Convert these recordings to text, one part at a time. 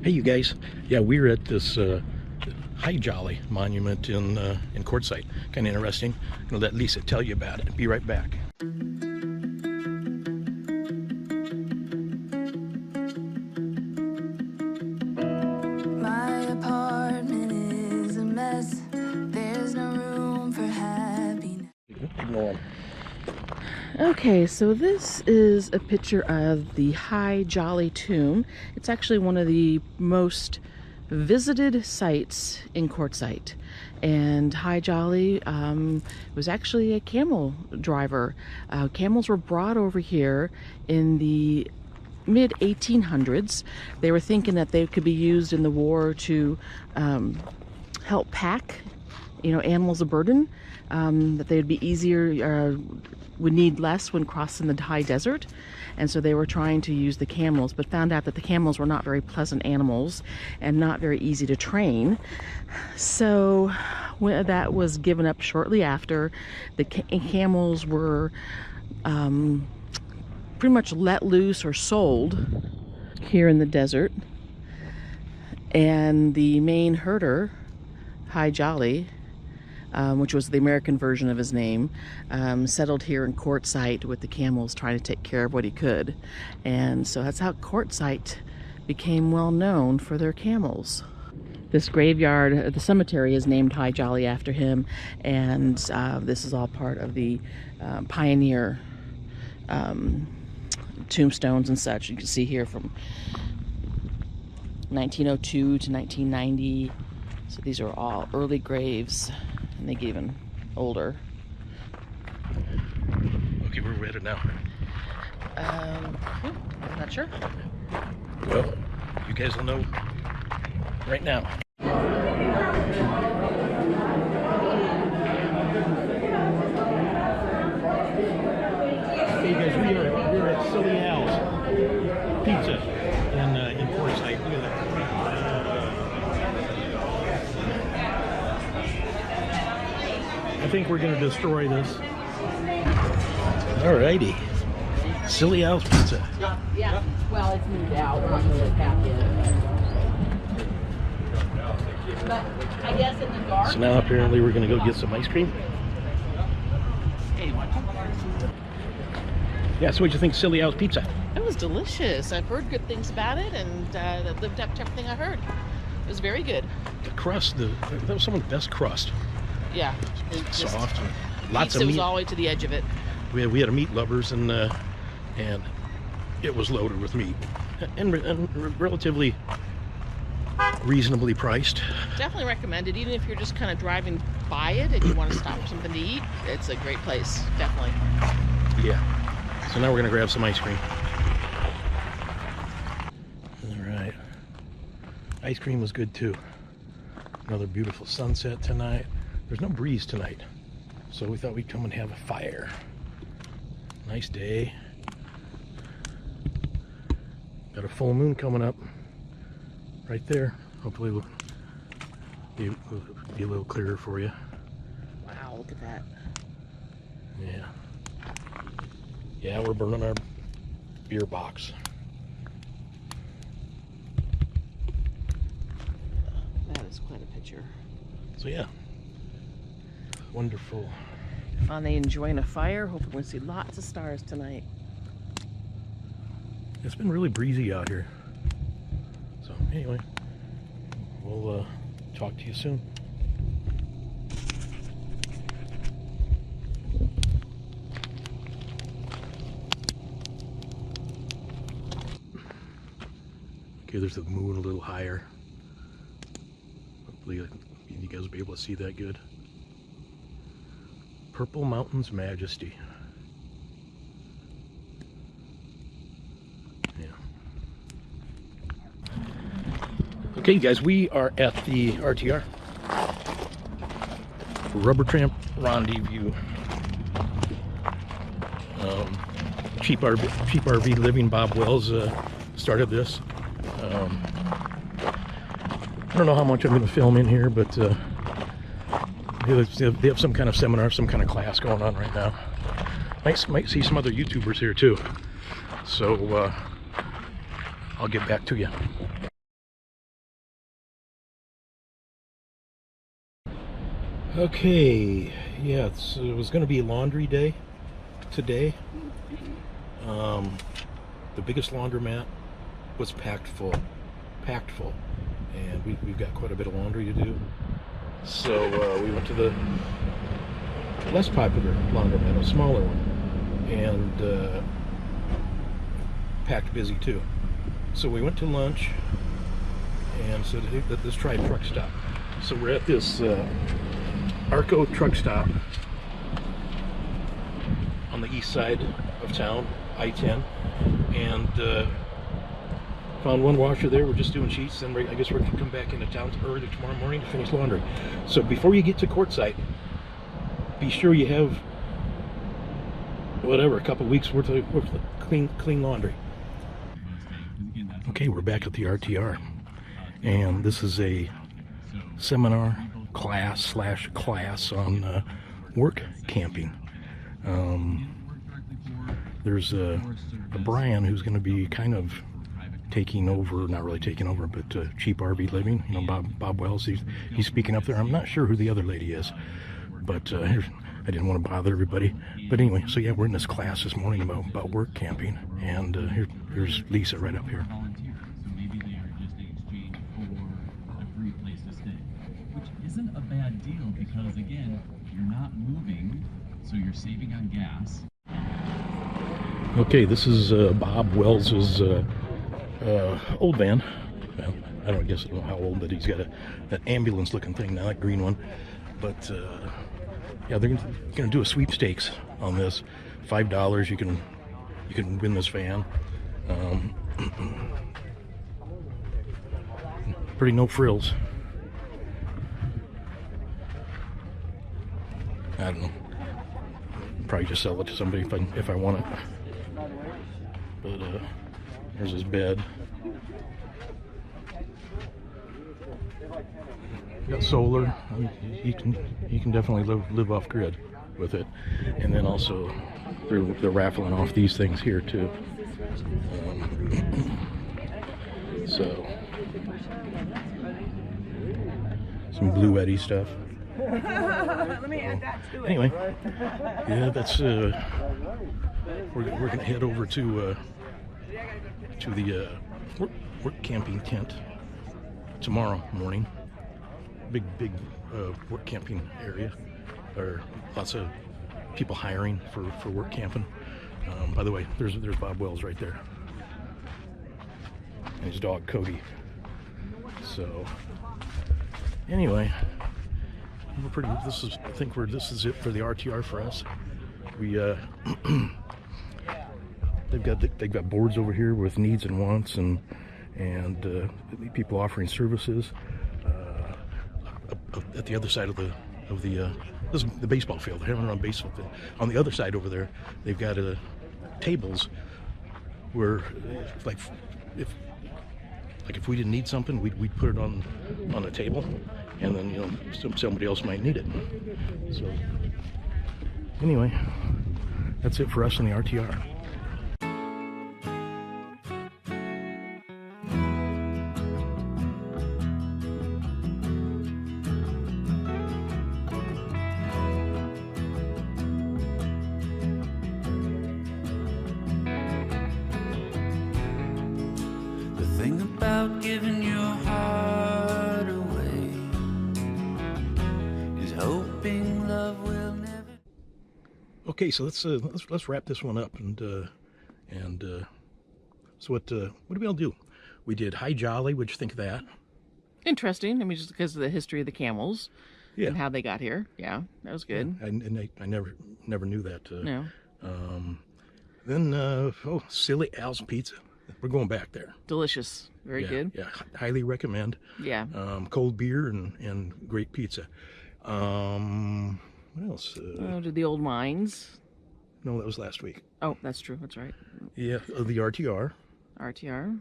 Hey you guys, yeah, we're at this High Jolly monument in Quartzsite. Kind of interesting. I'm gonna let Lisa tell you about it. Be right back. My apartment is a mess. There's no room for happiness. Ignore 'em. Okay, so this is a picture of the High Jolly tomb. It's actually one of the most visited sites in Quartzsite. And High Jolly was actually a camel driver. Camels were brought over here in the mid 1800s. They were thinking that they could be used in the war to help pack, animals of burden, that they would be easier, would need less when crossing the high desert. And so they were trying to use the camels, but found out that the camels were not very pleasant animals and not very easy to train. So when that was given up shortly after, the camels were pretty much let loose or sold here in the desert. And the main herder, High Jolly, which was the American version of his name, settled here in Quartzsite with the camels, trying to take care of what he could. And so that's how Quartzsite became well known for their camels. This graveyard, the cemetery, is named High Jolly after him, and this is all part of the pioneer tombstones and such. You can see here from 1902 to 1990. So these are all early graves, and they get even older. Okay, where are we headed now? I'm not sure. Well, you guys will know right now. Hey guys, we're at Silly Al's Pizza in Quartzsite. Look at that. I think we're going to destroy this. Alrighty. Silly Al's Pizza. Yeah. Well, it's moved out. We're not going to pack it. But I guess in the dark. So now apparently we're going to go get some ice cream. Yeah, so what'd you think of Silly Al's Pizza? It was delicious. I've heard good things about it, and that lived up to everything I heard. It was very good. The crust, that was some of the best crust. Yeah. Soft, and lots of It meat. was all the way to the edge of it. We had a meat lovers, and it was loaded with meat, and relatively reasonably priced. Definitely recommended, even if you're just kind of driving by it and you want to stop for something to eat. It's a great place, definitely. Yeah. So now we're gonna grab some ice cream. All right. Ice cream was good too. Another beautiful sunset tonight. There's no breeze tonight, so we thought we'd come and have a fire. Nice day. Got a full moon coming up right there. Hopefully we'll be a little clearer for you. Wow, look at that. Yeah. Yeah, we're burning our beer box. That is quite a picture. So yeah, wonderful. Finally enjoying a fire. Hoping we'll see lots of stars tonight. It's been really breezy out here. So anyway, we'll talk to you soon. Okay, there's the moon a little higher. Hopefully you guys will be able to see that good. Purple Mountain's Majesty. Yeah. Okay, guys, we are at the RTR. Rubber Tramp Rendezvous. Cheap RV Living, Bob Wells started this. I don't know how much I'm going to film in here, but they have some kind of seminar, some kind of class going on right now. Might see some other YouTubers here too. So I'll get back to you. Okay, yeah, it was going to be laundry day today. The biggest laundromat was packed full, and we've got quite a bit of laundry to do. So we went to the less popular laundromat, a smaller one, and packed busy too. So we went to lunch and said, hey, let's try a truck stop. So we're at this Arco truck stop on the east side of town, I-10, and found one washer there. We're just doing sheets, and I guess we're going to come back into town early tomorrow morning to finish laundry. So before you get to Quartzsite, be sure you have whatever, a couple weeks worth of clean laundry. Okay, we're back at the RTR, and this is a seminar class on work camping. There's a Brian who's going to be kind of taking over, not really taking over, but Cheap RV Living. You know, Bob Wells. He's speaking up there. I'm not sure who the other lady is, but I didn't want to bother everybody. But anyway, so yeah, we're in this class this morning about work camping, and here's Lisa right up here. Isn't a bad deal because, again, you're not moving, so you're saving on gas. Okay, this is Bob Wells's old van. Well, I don't know how old, but he's got that ambulance-looking thing now, that green one. But yeah, they're gonna do a sweepstakes on this. $5, you can win this van. Pretty no frills. I don't know. Probably just sell it to somebody if I want it. But here's his bed. Got solar. You can definitely live off grid with it. And then also they're raffling off these things here too. So some Blue Eddy stuff. Let me add that to it. Anyway, yeah, that's we're gonna head over to the work camping tent tomorrow morning. Big work camping area. There are lots of people hiring for work camping. By the way, there's Bob Wells right there, and his dog Cody. So anyway. This is it for the RTR for us. We they've got boards over here with needs and wants and people offering services. At the other side of the this is the baseball field. They're having it on baseball field. On the other side over there, they've got tables where if we didn't need something, we'd put it on a table, and then, you know, somebody else might need it. So anyway, that's it for us in the RTR. The thing about giving your heart away is hoping love will never. Okay, so let's wrap this one up, and so what did we all do? We did Hi Jolly. What'd you think of that? Interesting. I mean, just because of the history of the camels, Yeah, and how they got here. Yeah, that was good. I never knew that. No. Then Silly Al's Pizza. We're going back there. Delicious. Very good. Yeah, highly recommend. Yeah. Cold beer and great pizza. What else? Did the old mines? No, that was last week. Oh, that's true. That's right. Yeah, the RTR. RTR.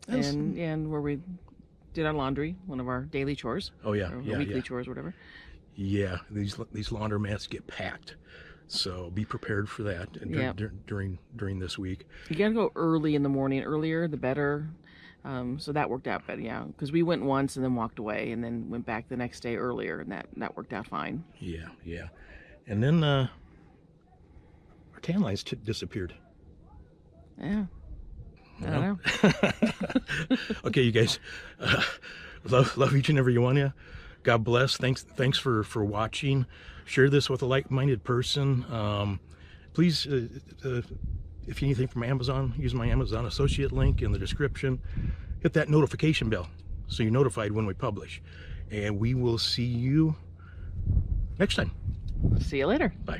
That's- And where we did our laundry, one of our daily chores. Oh yeah, Or yeah, weekly yeah. chores, whatever. Yeah, these laundromats get packed, so be prepared for that Yeah. during this week. You gotta go early in the morning. Earlier, the better. So that worked out better, yeah. Because we went once and then walked away, and then went back the next day earlier, and that worked out fine. Yeah, yeah. And then our tan lines disappeared. Yeah. I don't know. Okay, you guys. Love each and every one of you. God bless. Thanks for watching. Share this with a like-minded person. Please, if you need anything from Amazon, use my Amazon associate link in the description. Hit that notification bell so you're notified when we publish. And we will see you next time. See you later. Bye.